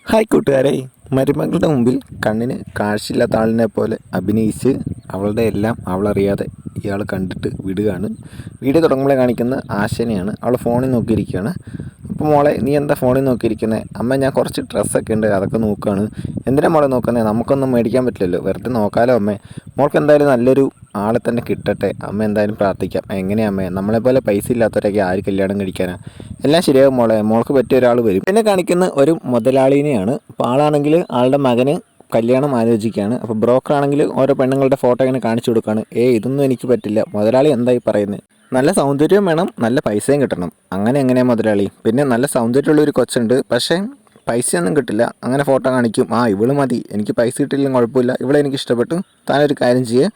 Hi കൂട്ടുകാരെ, മരുമകളുടെ മുമ്പിൽ കണ്ണിന് കാഴ്ചയില്ലാത്ത ആളിനെ പോലെ അഭിനയിച്ച് അവളുടെ എല്ലാം അവളറിയാതെ ഇയാൾ കണ്ടിട്ട് വിടുകയാണ്. വീഡിയോ തുടങ്ങുമ്പോഴേ കാണിക്കുന്ന ആശനെയാണ്. അവൾ ഫോണിൽ നോക്കിയിരിക്കുകയാണ്. അപ്പോൾ മോളെ, നീ എന്താ ഫോണിൽ നോക്കിയിരിക്കുന്നത്? അമ്മ, ഞാൻ കുറച്ച് ഡ്രസ്സൊക്കെ ഉണ്ട്, അതൊക്കെ നോക്കുകയാണ്. എന്തിനാ മോളെ നോക്കുന്നത്? നമുക്കൊന്നും മേടിക്കാൻ പറ്റില്ലല്ലോ, വെറുതെ നോക്കാലോ അമ്മേ. മോൾക്ക് എന്തായാലും നല്ലൊരു ആളെ തന്നെ കിട്ടട്ടെ, അമ്മ എന്തായാലും പ്രാർത്ഥിക്കാം. എങ്ങനെയാ അമ്മേ, നമ്മളെപ്പോലെ പൈസ ഇല്ലാത്തവരൊക്കെ ആര് കല്യാണം കഴിക്കാനാ? എല്ലാം ശരിയാകും മോളെ, മോൾക്ക് പറ്റിയ ഒരാൾ വരും. പിന്നെ കാണിക്കുന്ന ഒരു മുതലാളിനെയാണ്. അപ്പോൾ ആളാണെങ്കിൽ ആളുടെ മകന് കല്യാണം ആലോചിക്കുകയാണ്. അപ്പോൾ ബ്രോക്കർ ആണെങ്കിൽ ഓരോ പെണ്ണുങ്ങളുടെ ഫോട്ടോ ഇങ്ങനെ കാണിച്ചു കൊടുക്കുകയാണ്. ഇതൊന്നും എനിക്ക് പറ്റില്ല. മുതലാളി എന്തായി പറയുന്നത്? നല്ല സൗന്ദര്യം വേണം, നല്ല പൈസയും കിട്ടണം. അങ്ങനെ എങ്ങനെയാണ് മുതലാളി? പിന്നെ നല്ല സൗന്ദര്യമുള്ളൊരു കൊച്ചുണ്ട്, പക്ഷേ പൈസയൊന്നും കിട്ടില്ല. അങ്ങനെ ഫോട്ടോ കാണിക്കും. ഇവള് മതി, എനിക്ക് പൈസ കിട്ടിയില്ലെങ്കിൽ കുഴപ്പമില്ല, ഇവളെ എനിക്ക് ഇഷ്ടപ്പെട്ടു, താനൊരു കാര്യം ചെയ്യുക,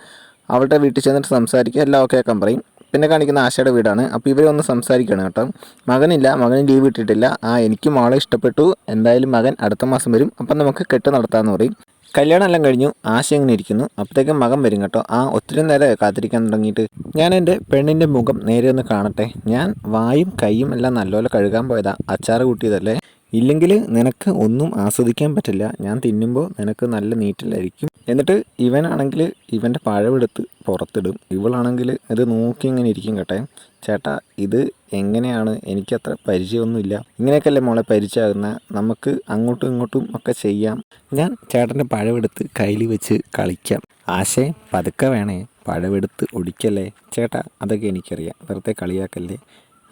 അവളുടെ വീട്ടിൽ ചെന്നിട്ട് സംസാരിക്കുക, എല്ലാം ഓക്കെ ആക്കാൻ പറയും. പിന്നെ കാണിക്കുന്ന ആശയുടെ വീടാണ്. അപ്പോൾ ഇവരൊന്ന് സംസാരിക്കുകയാണ് കേട്ടോ. മകനില്ല, മകന് ലീവ് ഇട്ടിട്ടില്ല. എനിക്ക് മോളെ ഇഷ്ടപ്പെട്ടു, എന്തായാലും മകൻ അടുത്ത മാസം വരും, അപ്പം നമുക്ക് കെട്ട് നടത്താമെന്ന് പറയും. കല്യാണം എല്ലാം കഴിഞ്ഞു. ആശ ഇങ്ങനെ ഇരിക്കുന്നു. അപ്പോഴത്തേക്കും മകൻ വരും കേട്ടോ. ഒത്തിരി നേരം കാത്തിരിക്കാൻ തുടങ്ങിയിട്ട്. ഞാൻ എൻ്റെ പെണ്ണിൻ്റെ മുഖം നേരെ ഒന്ന് കാണട്ടെ. ഞാൻ വായും കൈയും എല്ലാം നല്ലപോലെ കഴുകാൻ പോയതാ, അച്ചാറ് കൂട്ടിയതല്ലേ. ഇല്ലെങ്കിൽ നിനക്ക് ഒന്നും ആസ്വദിക്കാൻ പറ്റില്ല. ഞാൻ തിന്നുമ്പോൾ നിനക്ക് നല്ല നീറ്റിലായിരിക്കും. എന്നിട്ട് ഇവനാണെങ്കിൽ ഇവൻ്റെ പഴമെടുത്ത് പുറത്തിടും. ഇവളാണെങ്കിൽ ഇത് നോക്കി ഇങ്ങനെ ഇരിക്കും കേട്ടെ. ചേട്ടാ, ഇത് എങ്ങനെയാണ്? എനിക്കത്ര പരിചയമൊന്നുമില്ല. ഇങ്ങനെയൊക്കെയല്ലേ മോളെ പരിചയമാകുന്ന? നമുക്ക് അങ്ങോട്ടും ഇങ്ങോട്ടും ഒക്കെ ചെയ്യാം. ഞാൻ ചേട്ടൻ്റെ പഴമെടുത്ത് കയ്യിൽ വെച്ച് കളിക്കാം. ആശേ, പതുക്കെ വേണേ, പഴമെടുത്ത് ഒടിക്കല്ലേ ചേട്ടാ. അതൊക്കെ എനിക്കറിയാം, വെറുതെ കളിയാക്കല്ലേ.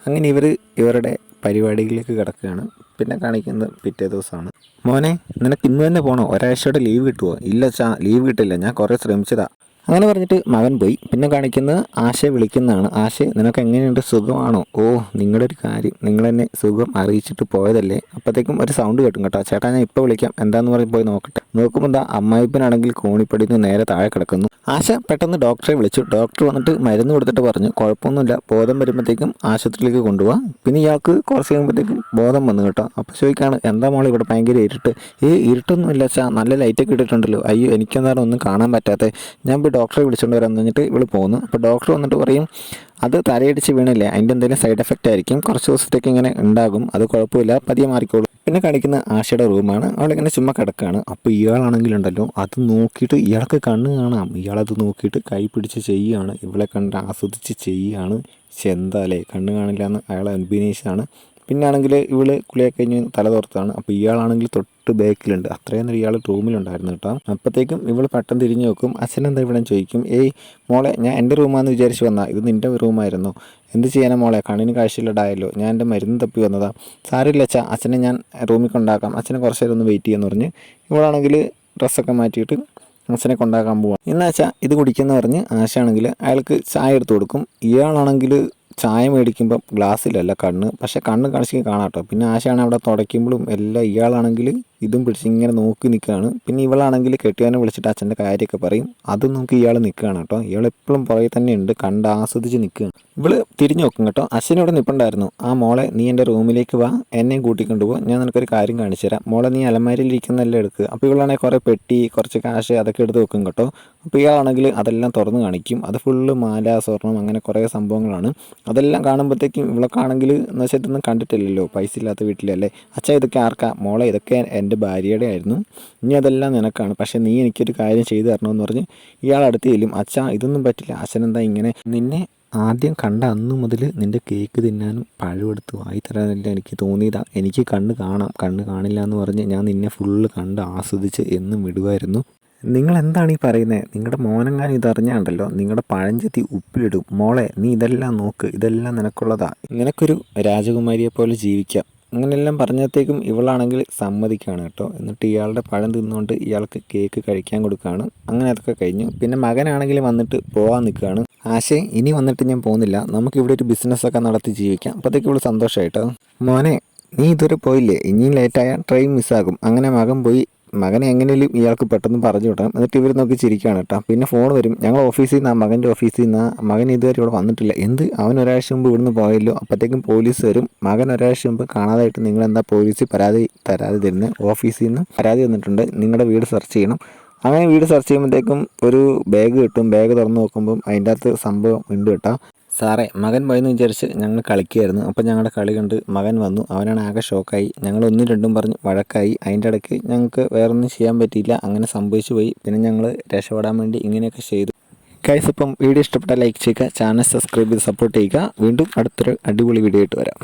അങ്ങനെ ഇവരുടെ പരിപാടികളിലേക്ക് കിടക്കുകയാണ്. പിന്നെ കാണിക്കുന്നത് പിറ്റേ ദിവസമാണ്. മോനെ, നിനക്ക് ഇന്ന് തന്നെ പോകണോ? ഒരാഴ്ചയുടെ ലീവ് കിട്ടുമോ? ഇല്ല ചാ, ലീവ് കിട്ടില്ല, ഞാൻ കുറേ ശ്രമിച്ചതാ. അങ്ങനെ പറഞ്ഞിട്ട് മകൻ പോയി. പിന്നെ കാണിക്കുന്നത് ആശയെ വിളിക്കുന്നതാണ്. ആശയെ, നിനക്ക് എങ്ങനെയുണ്ട്, സുഖമാണോ? നിങ്ങളുടെ ഒരു കാര്യം, നിങ്ങളെന്നെ സുഖം അറിയിച്ചിട്ട് പോയതല്ലേ. അപ്പോഴത്തേക്കും ഒരു സൗണ്ട് കേട്ടും കേട്ടോ. ചേട്ടാ, ഞാൻ ഇപ്പോൾ വിളിക്കാം, എന്താന്ന് പറഞ്ഞ് പോയി നോക്കട്ടെ. നോക്കുമ്പോൾ എന്താ, അമ്മായിപ്പനാണെങ്കിൽ കോണിപ്പടിന്ന് നേരെ താഴെ കിടക്കുന്നു. ആശ പെട്ടെന്ന് ഡോക്ടറെ വിളിച്ചു. ഡോക്ടർ വന്നിട്ട് മരുന്ന് കൊടുത്തിട്ട് പറഞ്ഞു, കുഴപ്പമൊന്നുമില്ല, ബോധം വരുമ്പോഴത്തേക്കും ആശുപത്രിയിലേക്ക് കൊണ്ടുപോകാം. പിന്നെ ഇയാൾക്ക് കുറച്ച് കഴിയുമ്പോഴത്തേക്കും ബോധം വന്നു കേട്ടോ. അപ്പോൾ ചോദിക്കുകയാണ്, എന്താ മോളെ ഇവിടെ ഭയങ്കര ഇരുട്ട്? ഇരുട്ടൊന്നും ഇല്ല ചാ, നല്ല ലൈറ്റൊക്കെ ഇട്ടിട്ടുണ്ടല്ലോ. അയ്യോ, എനിക്കെന്താണ് ഒന്നും കാണാൻ പറ്റാത്തത്. ഞാൻ ഇപ്പോൾ ഡോക്ടറെ വിളിച്ചുകൊണ്ട് വരാമെന്ന് പറഞ്ഞിട്ട് ഇവൾ പോകുന്നു. അപ്പോൾ ഡോക്ടർ വന്നിട്ട് പറയും, അത് തലയടിച്ച് വീണില്ലേ, അതിൻ്റെ എന്തെങ്കിലും സൈഡ് എഫക്റ്റ് ആയിരിക്കും, കുറച്ച് ദിവസത്തേക്ക് ഇങ്ങനെ ഉണ്ടാകും, അത് കുഴപ്പമില്ല, പതിയെ മാറിക്കോളും. പിന്നെ കാണിക്കുന്ന ആശയുടെ റൂമാണ്. അവളിങ്ങനെ ചുമ്മാ കിടക്കുകയാണ്. അപ്പോൾ ഇയാളാണെങ്കിലുണ്ടല്ലോ, അത് നോക്കിയിട്ട് ഇയാൾക്ക് കണ്ണ് കാണാം. ഇയാളത് നോക്കിയിട്ട് കൈ പിടിച്ച് ചെയ്യുകയാണ്, ഇവളെ കണ്ട് ആസ്വദിച്ച് ചെയ്യുകയാണ്. ചെന്താലേ, കണ്ണ് കാണില്ല എന്ന് അയാൾ അഭിനയിച്ചാണ്. പിന്നെ ആണെങ്കിൽ ഇവള് കുളിയൊക്കെ കഴിഞ്ഞ് തല തോർത്താണ്. അപ്പോൾ ഇയാളാണെങ്കിൽ തൊട്ട് ബാക്കിലുണ്ട്. അത്രയും നേരം ഇയാൾ റൂമിലുണ്ടായിരുന്നു കേട്ടോ. അപ്പോഴത്തേക്കും ഇവൾ പെട്ടെന്ന് തിരിഞ്ഞ് നോക്കും. അച്ഛനെന്താ ഇവിടെ ചോദിക്കും. മോളെ, ഞാൻ എൻ്റെ റൂമാണെന്ന് വിചാരിച്ച് വന്നാൽ ഇത് നിൻ്റെ റൂമായിരുന്നു. എന്ത് ചെയ്യാനാ മോളെ, കണ്ണിന് കാഴ്ചയില്ലടായല്ലോ, ഞാൻ എൻ്റെ മരുന്ന് തപ്പി വന്നതാ. സാരമില്ല അച്ഛാ, അച്ഛനെ ഞാൻ റൂമിൽ കൊണ്ടാക്കാം, അച്ഛനെ കുറച്ച് നേരം ഒന്ന് വെയിറ്റ് ചെയ്യാന്ന് പറഞ്ഞ് ഇവളാണെങ്കിൽ ഡ്രസ്സൊക്കെ മാറ്റിയിട്ട് അച്ഛനെ കൊണ്ടാക്കാൻ പോവാം. എന്നാ അച്ഛാ ഇത് കുടിക്കുമെന്ന് പറഞ്ഞ് ആശാണെങ്കിൽ അയാൾക്ക് ചായ എടുത്ത് കൊടുക്കും. ഇയാളാണെങ്കിൽ ചായ മേടിക്കുമ്പം ഗ്ലാസ്സിലല്ല കണ്ണ്, പക്ഷേ കണ്ണ് കാണിച്ച് കാണാം കേട്ടോ. പിന്നെ ആശയാണ് അവിടെ തുടയ്ക്കുമ്പോഴും എല്ലാം ഇയാളാണെങ്കിൽ ഇതും പിടിച്ച് ഇങ്ങനെ നോക്കി നിൽക്കുകയാണ്. പിന്നെ ഇവളാണെങ്കിൽ കെട്ടിയാനെ വിളിച്ചിട്ട് അച്ഛൻ്റെ കാര്യമൊക്കെ പറയും. അതും നോക്കി ഇയാൾ നിൽക്കുകയാണ് കേട്ടോ. ഇയാൾ എപ്പോഴും പുറകെ തന്നെ ഉണ്ട്, കണ്ട് ആസ്വദിച്ച് നിൽക്കുകയാണ്. ഇവള് തിരിഞ്ഞു നോക്കും കേട്ടോ. അച്ഛനോട് നിൽപ്പുണ്ടായിരുന്നു. മോളെ, നീ എൻ്റെ റൂമിലേക്ക് വാ, എന്നെയും കൂട്ടിക്കൊണ്ടുപോകും, ഞാൻ നിനക്കൊരു കാര്യം കാണിച്ചു തരാം. മോളെ, നീ അലമാരിയിലിരിക്കുന്നതെല്ലാം എടുക്കുക. അപ്പോൾ ഇവളാണെങ്കിൽ കുറേ പെട്ടി, കുറച്ച് കാശ് അതൊക്കെ എടുത്ത് വെക്കും കേട്ടോ. അപ്പോൾ ഇയാളാണെങ്കിൽ അതെല്ലാം തുറന്ന് കാണിക്കും. അത് ഫുള്ള് മാല, സ്വർണം, അങ്ങനെ കുറേ സംഭവങ്ങളാണ്. അതെല്ലാം കാണുമ്പോഴത്തേക്കും ഇവളൊക്കെയാണെങ്കിൽ എന്ന് വെച്ചാൽ ഇതൊന്നും കണ്ടിട്ടില്ലല്ലോ, പൈസ ഇല്ലാത്ത വീട്ടിലല്ലേ. അച്ഛാ, ഇതൊക്കെ ആർക്കാ? മോളെ, ഇതൊക്കെ എൻ്റെ ഭാര്യയുടെ ആയിരുന്നു, ഇനി അതെല്ലാം നിനക്കാണ്, പക്ഷേ നീ എനിക്കൊരു കാര്യം ചെയ്തു തരണമെന്ന് പറഞ്ഞ് ഇയാൾ അടുത്ത് ചെല്ലും. അച്ഛാ, ഇതൊന്നും പറ്റില്ല, അച്ഛനെന്താ ഇങ്ങനെ? നിന്നെ ആദ്യം കണ്ട അന്നു മുതൽ നിൻ്റെ കേക്ക് തിന്നാനും പഴമെടുത്ത് വായി തരാനല്ല എനിക്ക് തോന്നിയതാ. എനിക്ക് കണ്ണ് കാണാം, കണ്ണ് കാണില്ല എന്ന് പറഞ്ഞ് ഞാൻ നിന്നെ ഫുള്ള് കണ്ട് ആസ്വദിച്ച് എന്നും വിടുമായിരുന്നു. നിങ്ങൾ എന്താണ് ഈ പറയുന്നത്? നിങ്ങളുടെ മോനെങ്ങാനും ഇതറിഞ്ഞാണ്ടല്ലോ, നിങ്ങളുടെ പഴഞ്ചെത്തി ഉപ്പിലിടും. മോളെ, നീ ഇതെല്ലാം നോക്ക്, ഇതെല്ലാം നിനക്കുള്ളതാ, നിനക്കൊരു രാജകുമാരിയെ പോലെ ജീവിക്കാം. അങ്ങനെയെല്ലാം പറഞ്ഞത്തേക്കും ഇവളാണെങ്കിൽ സമ്മതിക്കുകയാണ് കേട്ടോ. എന്നിട്ട് ഇയാളുടെ പഴം തിന്നുകൊണ്ട് ഇയാൾക്ക് കേക്ക് കഴിക്കാൻ കൊടുക്കുകയാണ്. അങ്ങനെ അതൊക്കെ കഴിഞ്ഞു. പിന്നെ മകനാണെങ്കിൽ വന്നിട്ട് പോകാൻ നിൽക്കുകയാണ്. ആശേ, ഇനി വന്നിട്ട് ഞാൻ പോകുന്നില്ല, നമുക്കിവിടെ ഒരു ബിസിനസ്സൊക്കെ നടത്തി ജീവിക്കാം. അപ്പോഴത്തേക്ക് ഇവൾ സന്തോഷമായിട്ടോ. മോനെ, നീ ഇതുവരെ പോയില്ലേ, ഇനിയും ലേറ്റായ ട്രെയിൻ മിസ്സാകും. അങ്ങനെ മകൻ പോയി. മകനെ എങ്ങനെയും ഇയാൾക്ക് പെട്ടെന്ന് പറഞ്ഞു വിടാം. എന്നിട്ട് ഇവർ നോക്കി ചിരിക്കുകയാണ് കേട്ടോ. പിന്നെ ഫോൺ വരും. ഞങ്ങൾ ഓഫീസിൽ നിന്നാ, മകൻ്റെ ഓഫീസിൽ നിന്നാ, മകൻ ഇതുവരെ ഇവിടെ വന്നിട്ടില്ല. അവൻ ഒരാഴ്ച മുമ്പ് ഇവിടുന്ന് പോയല്ലോ. അപ്പോഴത്തേക്കും പോലീസ് വരും. മകൻ ഒരാഴ്ച മുമ്പ് കാണാതായിട്ട് നിങ്ങളെന്താ പോലീസിൽ പരാതി തരാതെ തരുന്നത്? ഓഫീസിൽ നിന്ന് പരാതി തന്നിട്ടുണ്ട്, നിങ്ങളുടെ വീട് സെർച്ച് ചെയ്യണം. അങ്ങനെ വീട് സെർച്ച് ചെയ്യുമ്പോഴത്തേക്കും ഒരു ബാഗ് കിട്ടും. ബാഗ് തുറന്ന് നോക്കുമ്പം അതിൻ്റെ അകത്ത് സംഭവം ഉണ്ട് കേട്ടോ. സാറേ മകൻ പോയെന്ന് വിചാരിച്ച് ഞങ്ങൾ കളിക്കുകയായിരുന്നു. അപ്പോൾ ഞങ്ങളുടെ കളി കണ്ട് മകൻ വന്നു. അവനാണ് ആകെ ഷോക്കായി. ഞങ്ങൾ ഒന്നും രണ്ടും പറഞ്ഞ് വഴക്കായി. അതിൻ്റെ ഇടയ്ക്ക് ഞങ്ങൾക്ക് വേറൊന്നും ചെയ്യാൻ പറ്റിയില്ല. അങ്ങനെ സംഭവിച്ചു പോയി. പിന്നെ ഞങ്ങൾ രക്ഷപ്പെടാൻ വേണ്ടി ഇങ്ങനെയൊക്കെ ചെയ്തു. ഗൈസ്, ഇപ്പം വീഡിയോ ഇഷ്ടപ്പെട്ടാൽ ലൈക്ക് ചെയ്യുക, ചാനൽ സബ്സ്ക്രൈബ് ചെയ്ത് സപ്പോർട്ട് ചെയ്യുക. വീണ്ടും അടുത്തൊരു അടിപൊളി വീഡിയോ ആയിട്ട് വരാം.